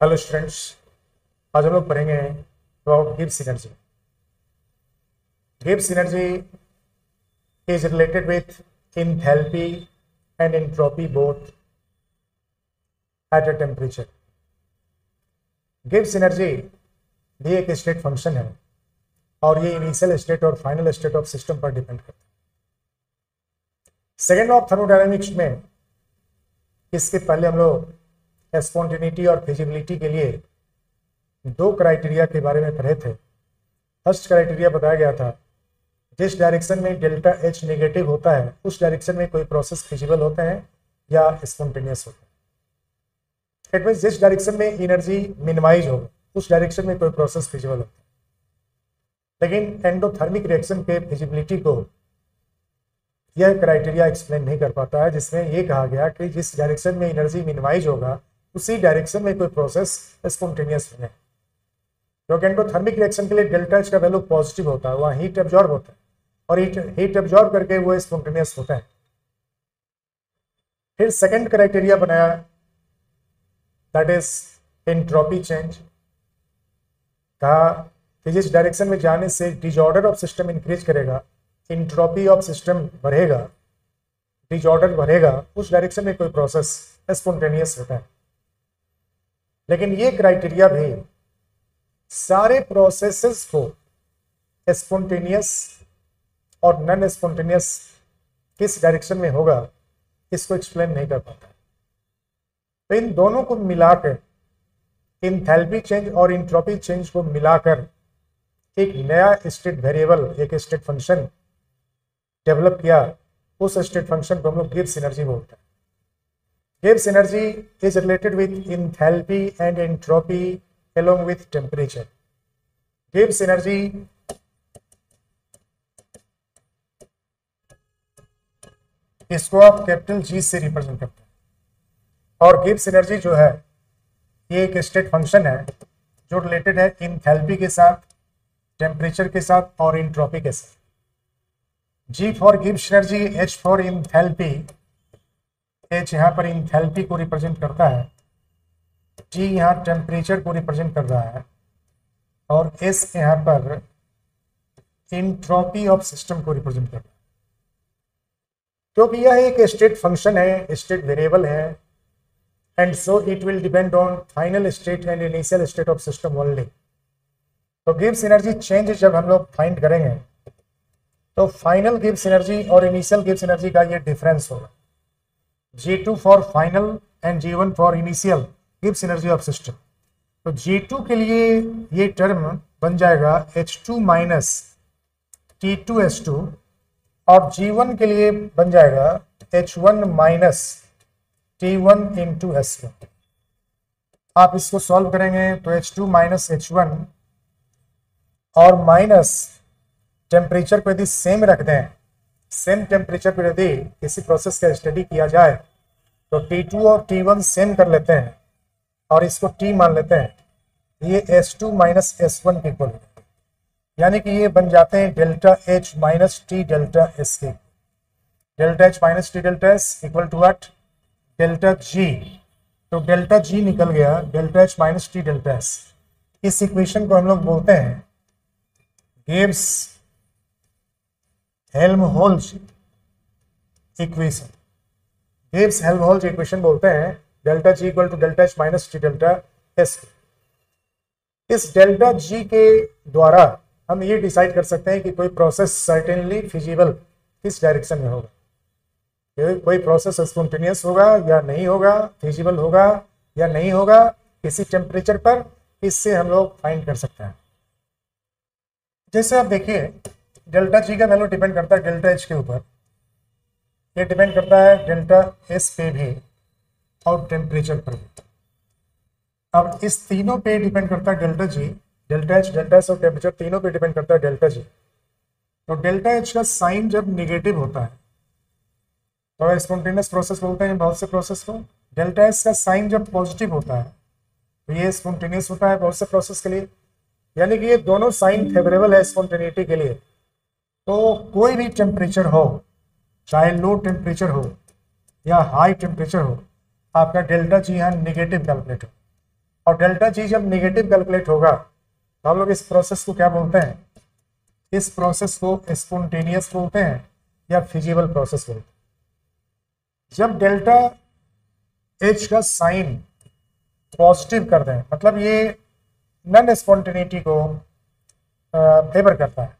Hello students, आज हम लोग पढ़ेंगे about Gibbs energy. Gibbs energy is related with enthalpy and entropy both at a temperature. Gibbs energy भी एक state function है और ये इनिशियल स्टेट और फाइनल स्टेट ऑफ सिस्टम पर डिपेंड करता है। सेकेंड लॉ ऑफ थर्मोडायनेमिक्स में इसके पहले हम लोग स्पॉन्टेनिटी और फिजिबिलिटी के लिए दो क्राइटेरिया के बारे में पढ़े थे। फर्स्ट क्राइटेरिया बताया गया था, जिस डायरेक्शन में डेल्टा एच नेगेटिव होता है उस डायरेक्शन में कोई प्रोसेस फिजिबल होते हैं या स्पॉन्टेनियस होते हैं। इट मीन्स जिस डायरेक्शन में एनर्जी मिनिमाइज होगा उस डायरेक्शन में कोई प्रोसेस फिजिबल होता है। लेकिन एंडोथर्मिक रिएक्शन के फिजिबिलिटी को यह क्राइटेरिया एक्सप्लेन नहीं कर पाता है, जिसमें यह कहा गया कि जिस डायरेक्शन में एनर्जी मिनिमाइज होगा उसी डायरेक्शन में कोई प्रोसेस स्पॉन्टेनियस होने, क्योंकि एंडोथर्मिक रिएक्शन के लिए डेल्टा एच का वैल्यू पॉजिटिव होता है, वहाँ हीट एब्जॉर्ब होता है और हीट एब्जॉर्ब करके वो स्पॉन्टेनियस होता है। फिर सेकंड क्राइटेरिया बनाया, दैट इज एंट्रोपी चेंज। कहा कि जिस डायरेक्शन में जाने से डिसऑर्डर ऑफ सिस्टम इंक्रीज करेगा, एंट्रोपी ऑफ सिस्टम बढ़ेगा, डिसऑर्डर बढ़ेगा, उस डायरेक्शन में कोई प्रोसेस स्पॉन्टेनियस होता है। लेकिन ये क्राइटेरिया भी सारे प्रोसेसेस को स्पॉन्टेनियस और नॉन स्पॉन्टेनियस किस डायरेक्शन में होगा इसको एक्सप्लेन नहीं कर पाता। तो इन दोनों को मिलाकर, एंथैल्पी चेंज और एंट्रोपी चेंज को मिलाकर एक नया स्टेट वेरिएबल, एक स्टेट फंक्शन डेवलप किया। उस स्टेट फंक्शन को हम लोग गिब्स एनर्जी बोलते हैं। Gibbs energy is related with enthalpy and entropy along with temperature. Gibbs energy इसको आप कैपिटल जी से रिप्रेजेंट करते हैं। और गिब्स एनर्जी जो है ये एक स्टेट फंक्शन है जो रिलेटेड है एंथैल्पी के साथ, टेम्परेचर के साथ और एंट्रोपी के साथ। G for Gibbs energy, H for enthalpy. H यहाँ पर एंथैल्पी को रिप्रेजेंट करता है, T यहाँ टेम्परेचर को रिप्रेजेंट कर रहा है और S यहाँ पर एंट्रोपी ऑफ सिस्टम को रिप्रेजेंट कर रहा है। क्योंकि यह एक स्टेट फंक्शन है, स्टेट वेरिएबल है, and so it will depend on final state and initial state of system only. तो गिब्स एनर्जी चेंज जब हम लोग फाइंड करेंगे तो फाइनल गिब्स एनर्जी और इनिशियल गिब्स एनर्जी का ये डिफरेंस होगा। G2 for final and G1 for initial Gibbs energy of system. तो G2 के लिए ये टर्म बन जाएगा H2 माइनस T2S2 और G1 के लिए बन जाएगा H1 minus T1 into S1। आप इसको सॉल्व करेंगे तो H2 माइनस H1 और माइनस टेम्परेचर को यदि सेम रख दें, सेम टेम्परेचर पर यदि किसी प्रोसेस का स्टडी किया जाए तो T2 और T1 सेम कर लेते हैं और इसको T मान लेते हैं, ये S2 माइनस S1 के इक्वल, यानी कि ये बन जाते हैं delta H minus T delta S के। Delta H minus T delta S equal to what? Delta G। तो डेल्टा G निकल गया, delta H minus T delta S। इस इक्वेशन को हम लोग बोलते हैं Gibbs Helmholtz equation. Gibbs Helmholtz equation बोलते हैं delta G equal to delta H minus T delta S। इस डेल्टा G के द्वारा हम ये डिसाइड कर सकते हैं कि कोई प्रोसेस सर्टेनली फिजिबल किस डायरेक्शन में होगा, कोई प्रोसेस स्पॉन्टेनियस होगा या नहीं होगा, फिजिबल होगा या नहीं होगा, किसी टेम्परेचर पर। इससे हम लोग फाइंड कर सकते हैं। जैसे आप देखिए, डेल्टा G का वैल्यू डिपेंड करता है डेल्टा H के ऊपर, ये डिपेंड करता है डेल्टा S पे भी और टेम्परेचर पर भी। अब इस तीनों पे डिपेंड करता है delta G, delta H, delta S और टेम्परेचर, तीनों पे डिपेंड करता है डेल्टा G। तो डेल्टा H का साइन जब निगेटिव होता है तो स्पॉन्टेनियस प्रोसेस बोलते हैं बहुत से प्रोसेस को। डेल्टा S का साइन जब पॉजिटिव होता है तो ये स्पॉन्टेनियस होता है बहुत से प्रोसेस के लिए, यानी कि ये दोनों साइन फेवरेबल है स्पॉन्टेनिटी के लिए। तो कोई भी टेम्परेचर हो, चाहे लो टेम्परेचर हो या हाई टेम्परेचर हो, आपका डेल्टा G यहाँ निगेटिव कैलकुलेट हो। और डेल्टा जी जब नेगेटिव कैलकुलेट होगा तो हम लोग इस प्रोसेस को क्या बोलते हैं? इस प्रोसेस को स्पॉन्टेनियस बोलते हैं या फिजिबल प्रोसेस बोलते हैं। जब डेल्टा एच का साइन पॉजिटिव कर दें, मतलब ये नन स्पॉन्टेनिटी को फेवर करता है,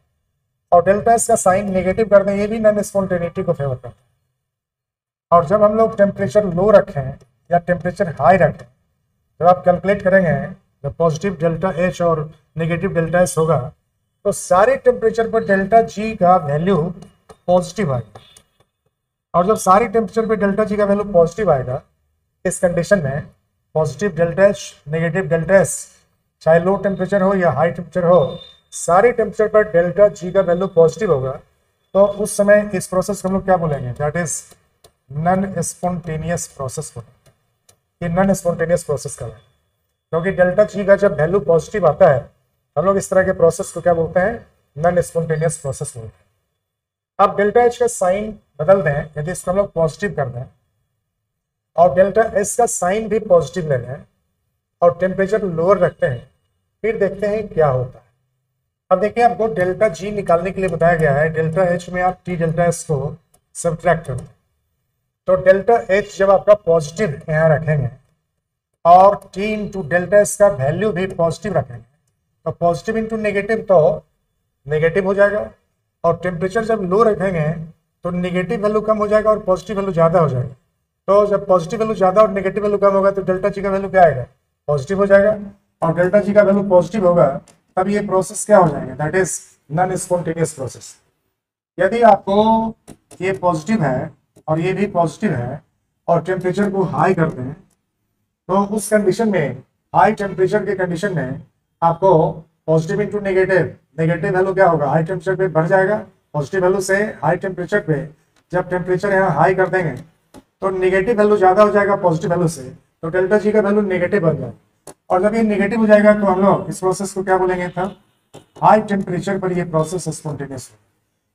और डेल्टा एच का साइन नेगेटिव कर दें, ये भी नन स्पॉन्टेनिटी को फेवर करता है। और जब हम लोग टेम्परेचर लो रखें या टेम्परेचर हाई रखें, जब आप कैलकुलेट करेंगे जब पॉजिटिव डेल्टा एच और नेगेटिव डेल्टा एच होगा तो सारे टेम्परेचर पर डेल्टा जी का वैल्यू पॉजिटिव आएगा। और जब सारे टेम्परेचर पे डेल्टा जी का वैल्यू पॉजिटिव आएगा, इस कंडीशन में positive delta H negative delta S, चाहे लो टेम्परेचर हो या हाई टेम्परेचर हो, सारे टेम्परेचर पर डेल्टा जी का वैल्यू पॉजिटिव होगा। तो उस समय इस प्रोसेस को हम लोग क्या बोलेंगे? That is non spontaneous process बोलेंगे। ये नन स्पॉन्टेनियस प्रोसेस का है, क्योंकि डेल्टा जी का जब वैल्यू पॉजिटिव आता है हम लोग इस तरह के प्रोसेस को क्या बोलते हैं? नन स्पॉन्टेनियस प्रोसेस बोलते हैं। अब डेल्टा एच का साइन बदल दें, यदि इसको हम लोग पॉजिटिव कर दें और डेल्टा एस का साइन भी पॉजिटिव ले लें और टेम्परेचर लोअर रखते हैं, फिर देखते हैं क्या होता है। अब देखिए, आपको डेल्टा जी निकालने के लिए बताया गया है, डेल्टा एच में आप टी डेल्टा एस को सब्ट्रैक्ट कर दें। तो डेल्टा एच जब आपका पॉजिटिव यहाँ रखेंगे और टी इंटू डेल्टा एस का वैल्यू भी पॉजिटिव रखेंगे, तो पॉजिटिव इंटू नेगेटिव तो नेगेटिव हो जाएगा, और टेम्परेचर जब लो रखेंगे तो नेगेटिव वैल्यू कम हो जाएगा और पॉजिटिव वैल्यू ज़्यादा हो जाएगा। तो जब पॉजिटिव वैल्यू ज़्यादा और नेगेटिव वैल्यू कम होगा तो डेल्टा जी का वैल्यू क्या आएगा? पॉजिटिव हो जाएगा। और डेल्टा जी का वैल्यू पॉजिटिव होगा तब ये प्रोसेस क्या हो जाएगा? That is non spontaneous process. यदि आपको ये पॉजिटिव है और ये भी पॉजिटिव है और टेम्परेचर को हाई कर दें, तो उस कंडीशन में, हाई टेम्परेचर के कंडीशन में, आपको positive into negative, negative value क्या होगा? हाई टेम्परेचर पे बढ़ जाएगा। पॉजिटिव वैल्यू से हाई टेम्परेचर पे जब टेम्परेचर यहाँ हाई कर देंगे तो नेगेटिव वैल्यू ज़्यादा हो जाएगा पॉजिटिव वैल्यू से, तो डेल्टा जी का वैल्यू नेगेटिव बन जाएगा। और जब ये नेगेटिव हो जाएगा तो हम लोग इस प्रोसेस को क्या बोलेंगे? तब हाई टेम्परेचर पर ये प्रोसेस स्पॉन्टेनियस हो।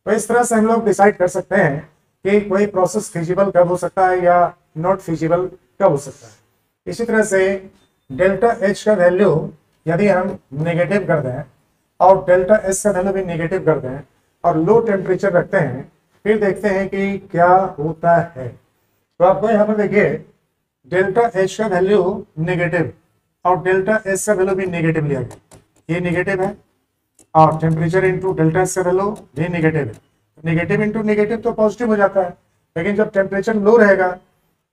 तो इस तरह से हम लोग डिसाइड कर सकते हैं कि कोई प्रोसेस फिजिबल कब हो सकता है या नॉट फिजिबल कब हो सकता है। इसी तरह से डेल्टा एच का वैल्यू यदि हम नेगेटिव कर दें और डेल्टा एस का वैल्यू भी नेगेटिव कर दें और लो टेम्परेचर रखते हैं, फिर देखते हैं कि क्या होता है। तो आपको यहाँ पर देखिए, डेल्टा एच का वैल्यू नेगेटिव और डेल्टा एस का वैल्यू भी नेगेटिव लिया गया, ये नेगेटिव है, और टेम्परेचर इंटू डेल्टा एस का वैल्यू भी नेगेटिव है। नेगेटिव इंटू नेगेटिव तो पॉजिटिव हो जाता है, लेकिन जब टेम्परेचर लो रहेगा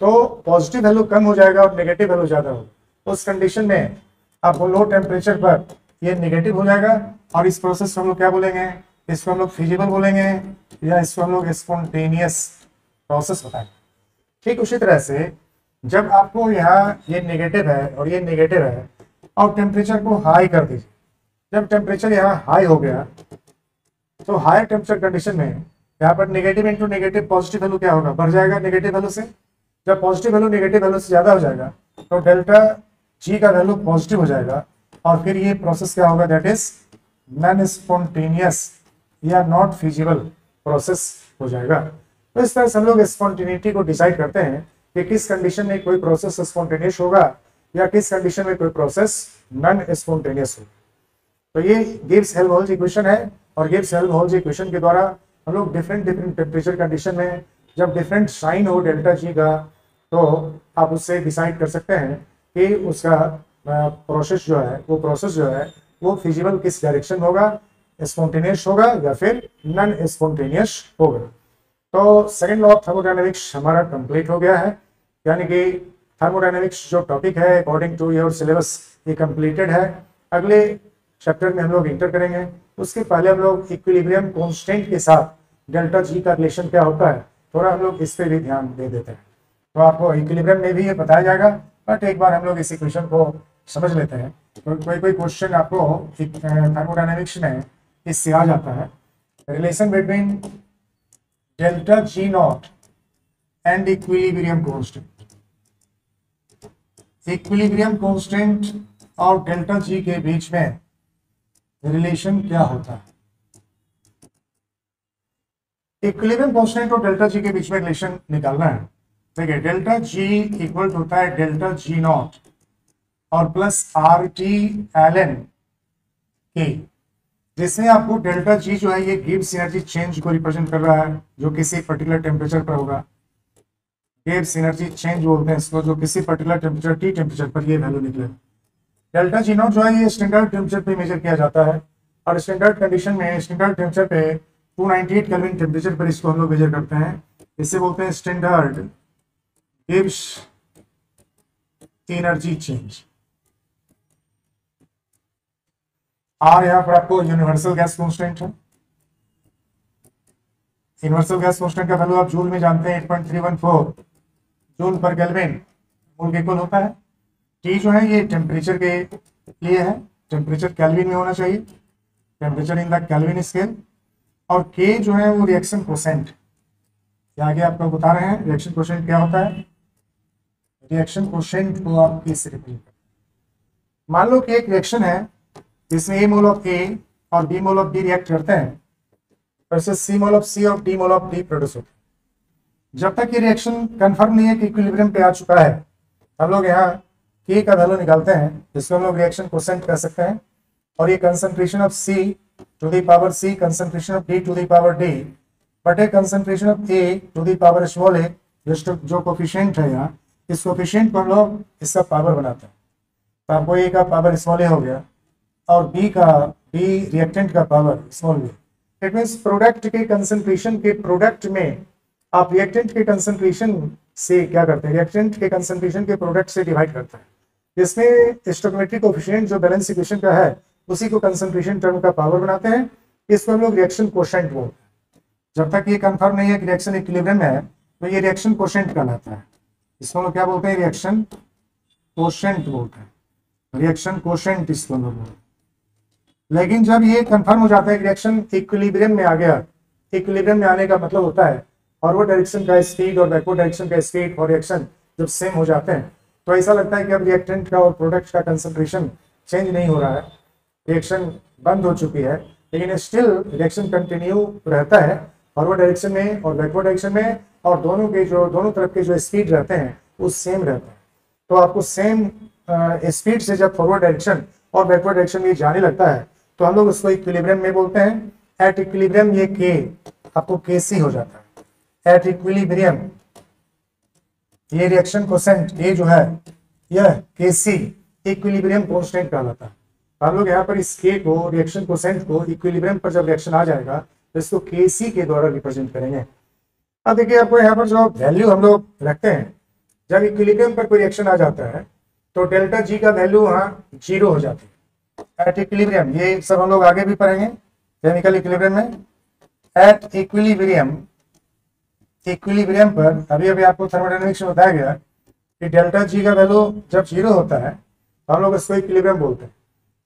तो पॉजिटिव वैल्यू कम हो जाएगा और नेगेटिव वैल्यू ज़्यादा होगा। उस कंडीशन में आपको लो टेम्परेचर पर ये नेगेटिव हो जाएगा, और इस प्रोसेस को हम लोग क्या बोलेंगे? इसको हम लोग फिजिबल बोलेंगे या इसको हम लोग स्पॉन्टेनियस प्रोसेस बताएंगे। ठीक उसी तरह से जब आपको यहाँ ये नेगेटिव है और ये नेगेटिव है और टेम्परेचर को हाई कर दीजिए, जब टेम्परेचर यहाँ हाई हो गया तो हायर टेम्परेचर कंडीशन में यहाँ पर negative into negative positive value क्या होगा? बढ़ जाएगा नेगेटिव वैल्यू से। जब पॉजिटिव वैल्यू नेगेटिव वैल्यू से ज़्यादा हो जाएगा तो डेल्टा जी का वैल्यू पॉजिटिव हो जाएगा, और फिर ये प्रोसेस क्या होगा? दैट इज नॉन स्पॉन्टेनियस या नॉट फिजिबल प्रोसेस हो जाएगा। तो इस तरह से हम लोग स्पॉन्टेनिटी को डिसाइड करते हैं कि किस कंडीशन में कोई प्रोसेस स्पॉन्टेनियस होगा या किस कंडीशन में कोई प्रोसेस नॉन स्पॉन्टेनियस होगा। तो ये गिब्स हेल्महोल्ट्ज इक्वेशन है, और गिब्स हेल्महोल्ट्ज इक्वेशन के द्वारा हम लोग डिफरेंट टेम्परेचर कंडीशन में जब डिफरेंट साइन हो डेल्टा जी का, तो आप उससे डिसाइड कर सकते हैं कि उसका प्रोसेस जो है वो फिजिबल किस डायरेक्शन होगा, स्पॉन्टेनियस होगा या फिर नॉन स्पॉन्टेनियस होगा। तो सेकंड लॉ ऑफ थर्मोडायनेमिक्स हमारा कंप्लीट हो गया है, यानी कि थर्मोडायनेमिक्स जो टॉपिक है अकॉर्डिंग टू योर सिलेबस ये कंप्लीटेड है। अगले चैप्टर में हम लोग इंटर करेंगे, उसके पहले हम लोग इक्विलिब्रियम कांस्टेंट के साथ डेल्टा जी का रिलेशन क्या होता है, थोड़ा हम लोग इस पर भी ध्यान दे देते हैं। तो आपको इक्विलिब्रियम में भी ये बताया जाएगा, बट एक बार हम लोग इस इक्वेशन को समझ लेते हैं। तो कोई क्वेश्चन आपको थर्मोडायनेमिक्स में इससे आ जाता है, relation between delta G not and equilibrium constant. Equilibrium constant और डेल्टा जी के बीच में रिलेशन क्या होता है? इक्विलिब्रियम कांस्टेंट और डेल्टा जी के बीच में रिलेशन निकालना है। देखिए, डेल्टा जी इक्वल होता है डेल्टा जी नॉट और plus R T L N K, जिसमें आपको डेल्टा जी जो है ये गिब्स एनर्जी चेंज को रिप्रेजेंट कर रहा है जो किसी पर्टिकुलर टेम्परेचर पर होगा। गिब्स एनर्जी चेंज बोलते हैं इसको, जो किसी पर्टिकुलर टेम्परेचर टी टेम्परेचर पर ये वैल्यू निकले। डेल्टा जी नॉट जो है ये स्टैंडर्ड टेम्परेचर पे मेजर किया जाता है और स्टैंडर्ड कंडीशन में स्टैंडर्ड टेम्परेचर पे 298 केल्विन टेम्परेचर पर इसको हम लोग मेजर करते हैं। इसे बोलते हैं standard Gibbs energy change. R यहाँ पर आपको यूनिवर्सल गैस कांस्टेंट है। यूनिवर्सल गैस कांस्टेंट का वैल्यू आप जूल में जानते हैं 8.314 जूल पर केल्विन मोल के इक्वल होता है। टी जो है ये टेम्परेचर के लिए है, टेम्परेचर केल्विन में होना चाहिए, temperature in the kelvin scale. और के जो है वो रिएक्शन कोसेंट, आगे आपको बता रहे हैं रिएक्शन कोसेंट क्या होता है। रिएक्शन कोसेंट को आप कैसे रिप्रेजेंट करते हैं। मान लो कि एक रिएक्शन है जिसमें ए मोल ऑफ ए और B mole of B react करते हैं, वैसे सी मोल ऑफ सी और D mole of D produce होता है। जब तक ये रिएक्शन कंफर्म नहीं है कि इक्विलिब्रियम पे आ चुका है, हम लोग यहाँ के का वैल्यू निकालते हैं, जिसको हम लोग रिएक्शन कोसेंट कह सकते हैं। और ये concentration of C to the power C, concentration of D to the power D बटे concentration of A to the power small A, जो कोफिशिएंट है यहाँ, इस कोफिशिएंट को हम लोग इसका पावर बनाते हैं। तो आपको ए का पावर स्मॉल ए हो गया और बी रिएक्टेंट का power small B. It means product के कंसंट्रेशन के प्रोडक्ट में आप रिएक्टेंट के कंसंट्रेशन से क्या करते हैं, रिएक्टेंट के कंसंट्रेशन के प्रोडक्ट से डिवाइड करते हैं। इसमें स्टोइकोमेट्रिक कोएफिशिएंट जो बैलेंस इक्वेशन का है उसी को कंसंट्रेशन टर्म का पावर बनाते हैं। इसको हम लोग रिएक्शन कोशेंट बोलते हैं। जब तक ये कंफर्म नहीं है कि रिएक्शन इक्विलिब्रियम में है तो ये रिएक्शन कोशेंट कहलाता है। इसको हम लोग क्या बोलते हैं, रिएक्शन कोशेंट बोलते हैं, रिएक्शन कोशेंट इसको हम लोग बोलते हैं। लेकिन जब ये कंफर्म हो जाता है कि रिएक्शन इक्विलिब्रियम में आ गया, इक्विलिब्रियम में आने का मतलब होता है फॉरवर्ड डायरेक्शन का स्पीड और बैकवर्ड डायरेक्शन का स्पीड और रिएक्शन जब सेम हो जाते हैं तो ऐसा लगता है कि अब रिएक्टेंट का और प्रोडक्ट का कंसंट्रेशन चेंज नहीं हो रहा है, रिएक्शन बंद हो चुकी है, लेकिन स्टिल रिएक्शन कंटिन्यू रहता है फॉरवर्ड डायरेक्शन में और बैकवर्ड डायरेक्शन में, और दोनों तरफ के जो स्पीड रहते हैं वो सेम रहते हैं। तो आपको सेम स्पीड से जब फॉरवर्ड डायरेक्शन और बैकवर्ड डायरेक्शन में जाने लगता है तो हम लोग उसको इक्विलिब्रियम में बोलते हैं। एट इक्विलिब्रियम ये के आपको केसी हो जाता है। एट इक्विलिब्रियम ये रिएक्शन कोसेंट ये जो है यह केसी इक्विलिब्रियम कांस्टेंट कहलाता है। हम लोग यहाँ पर इस के को, रिएक्शन कोसेंट को, इक्विलिब्रियम पर जब रिएक्शन आ जाएगा तो इसको केसी के द्वारा रिप्रेजेंट करेंगे। अब देखिए आपको यहाँ पर जो वैल्यू हम लोग रखते हैं, जब इक्विलिब्रियम पर कोई रिएक्शन आ जाता है तो डेल्टा जी का वैल्यू वहाँ 0 हो जाती है। एट इक्विलिब्रियम ये सब हम लोग आगे भी पढ़ेंगे केमिकल इक्विलिब्रियम में। एट इक्विलिब्रियम पर अभी आपको थर्मोडायनामिक्स में बताया गया कि डेल्टा जी का वैल्यू जब 0 होता है तो हम लोग इसको इक्विलिब्रियम बोलते हैं।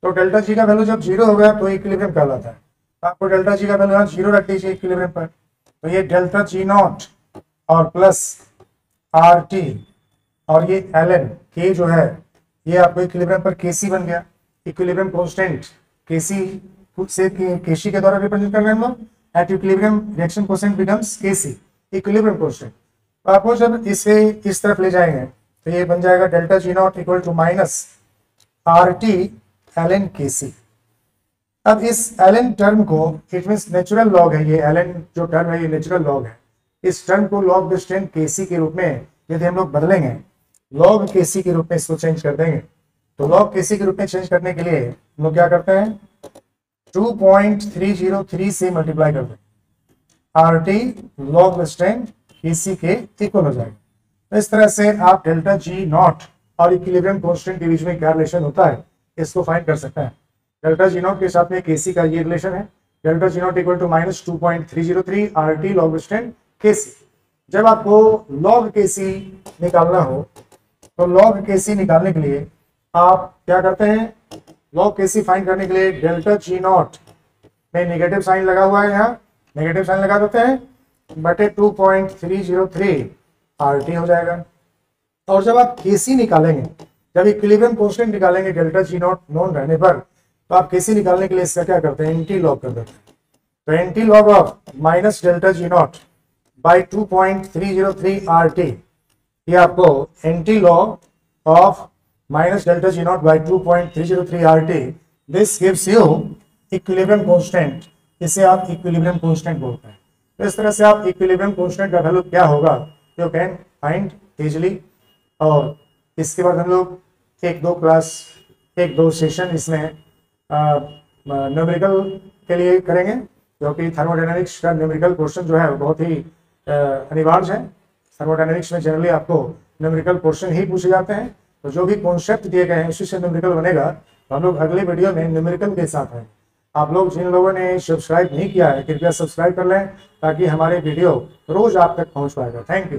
तो डेल्टा जी का वैल्यू जब 0 हो गया तो इक्विलिब्रियम कहलाता है। आपको डेल्टा जी का वैल्यू यहाँ 0 रख दीजिए इक्विलिब्रियम पर, तो ये डेल्टा जी नॉट और प्लस आर टी और ये एल एन के जो है ये आपको इक्विलिब्रियम पर केसी बन गया। इक्विलिब्रियम कांस्टेंट केसी से केसी के द्वारा रिप्रेजेंट कर रहे हैं हम लोग। At equilibrium reaction quotient becomes KC equilibrium constant. तो आपको जब इसे इस तरफ ले जाएंगे तो ये बन जाएगा delta G not equal to minus R T L N K C. अब इस एल एन टर्म को, इट मीन्स नेचुरल लॉग है, ये एल एन जो टर्म है ये नेचुरल लॉग है। इस टर्म को लॉग डिस्टेंस के सी के रूप में यदि हम लोग बदलेंगे, लॉग के सी के रूप में इसको चेंज कर देंगे, तो लॉग के सी के रूप में चेंज करने के लिए हम लोग क्या करते हैं 2.303 से मल्टीप्लाई कर दें, आर टी लॉग डिस्टेंस के सी के इक्वल हो जाएगा। तो इस तरह से आप डेल्टा जी नॉट और इक्विलिब्रियम कांस्टेंट के बीच में क्या रिलेशन होता है इसको फाइंड कर सकते हैं। डेल्टा जी नॉट के साथ में केसी का ये रिलेशन है, delta G not equal to minus 2.303 R T log distance KC. जब आपको लॉग केसी निकालना हो तो लॉग केसी निकालने के लिए आप क्या करते हैं, लॉग केसी फाइंड करने के लिए डेल्टा जी नॉट में नेगेटिव साइन लगा हुआ है, यहाँ नेगेटिव साइन लगा देते हैं, बटे 2.303 आर टी हो जाएगा। और जब आप केसी निकालेंगे, जब इक्विलिब्रियम कांस्टेंट निकालेंगे डेल्टा जी नॉट नॉन रहने पर, तो आप केसी निकालने के लिए इसका क्या करते हैं एंटी लॉग कर देते हैं। तो anti log of minus delta G not by 2.303 R T, ये आपको anti log of minus delta G naught by 2.303 RT. This gives you equilibrium constant. इसे आप equilibrium constant बोलते हैं. तो इस तरह से आप equilibrium constant का वैल्यू क्या होगा you can find easily. और इसके बाद हम लोग एक दो सेशन इसमें न्यूमेरिकल के लिए करेंगे, क्योंकि थर्मोडायनेमिक्स का न्यूमेरिकल पोर्शन जो है वो बहुत ही अनिवार्य है. थर्मोडायनेमिक्स में जनरली आपको न्यूमेरिकल पोर्शन ही पूछे जाते हैं, तो जो भी कॉन्सेप्ट दिए गए हैं उसी से न्यूमेरिकल बनेगा. तो हम लोग अगले वीडियो में न्यूमेरिकल के साथ हैं. आप लोग जिन लोगों ने सब्सक्राइब नहीं किया है कृपया सब्सक्राइब कर लें, ताकि हमारे वीडियो रोज आप तक पहुंच पाएगा. Thank you.